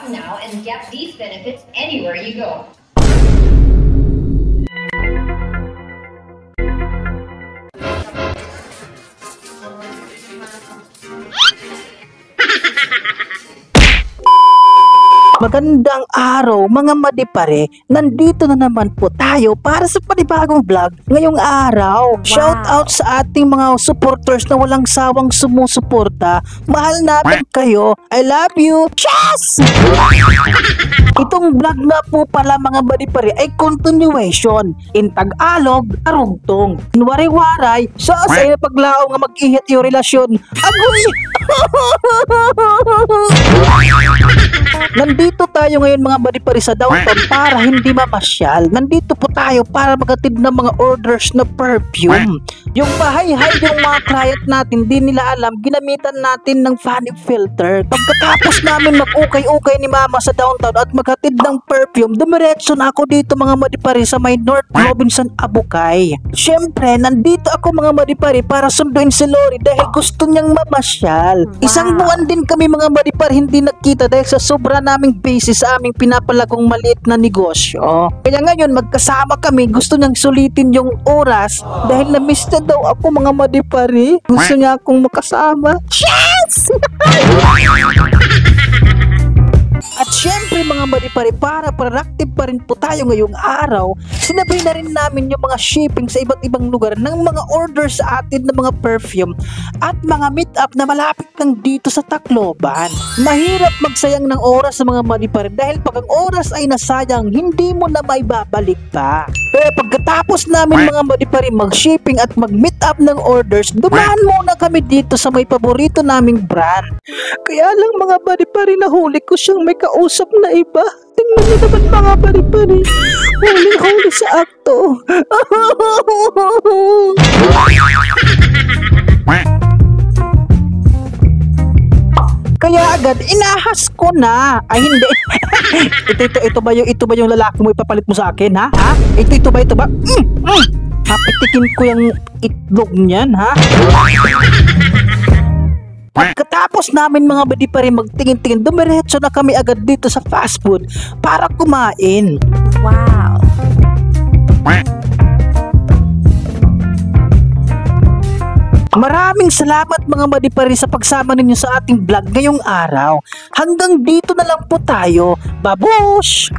button now and get these benefits anywhere you go. Magandang araw mga madipare, nandito na naman po tayo para sa panibagong vlog ngayong araw. Shout out sa ating mga supporters na walang sawang sumusuporta. Mahal natin kayo. I love you. Yes! Itong vlog na po pala mga madipare ay continuation. In Tagalog, arugtong. Wari-waray, sa na paglao nga mag-ihit yung relasyon. Agoy! Nandito tayo ngayon mga madipari sa downtown para hindi mamasyal. Nandito po tayo para magatid ng mga orders na perfume. Yung bahay-hay yung mga client natin, di nila alam, ginamitan natin ng funny filter. Pagkatapos namin mag-ukay-ukay ni mama sa downtown at maghatid ng perfume, dumiretso na ako dito mga madipari sa may North Robinson, Abukay. Siyempre, nandito ako mga madipari para sunduin si Lori dahil gusto niyang mamasyal. Isang buwan din kami mga madipari hindi nakita dahil sa sobra naming busy sa aming pinapalagong maliit na negosyo. Kaya ngayon magkasama kami, gusto niyang sulitin yung oras dahil na-miss na daw ako mga madipari. Gusto niya akong makasama. Yes! At syempre mga madipari, para productive pa rin po tayo ngayong araw, sinabay na rin namin yung mga shipping sa iba't ibang lugar ng mga orders sa atin ng mga perfume at mga meet up na malapit lang dito sa Tacloban. Mahirap magsayang ng oras sa mga madipari dahil pag ang oras ay nasayang, hindi mo na may babalik pa. Pero pagkatapos namin mga madipari mag-shipping at mag-meet up ng orders, dumaan muna kami dito sa may paborito naming brand. Kaya lang mga madipari, nahuli ko siyang may kausap na iba. Tingnan niyo naman mga madipari, huli-huli sa akto. Kaya agad inahas ko na. Ay hindi. ito ba yung lalaki mo ipapalit mo sa akin, ha? Ha? Ito ba? Papitikin ko yung itlog niyan, ha? Pagkatapos namin mga madipari magtingin-tingin, dumiretso na kami agad dito sa fast food para kumain. Wow! Maraming salamat mga madipari sa pagsama ninyo sa ating vlog ngayong araw. Hanggang dito na lang po tayo. Babush!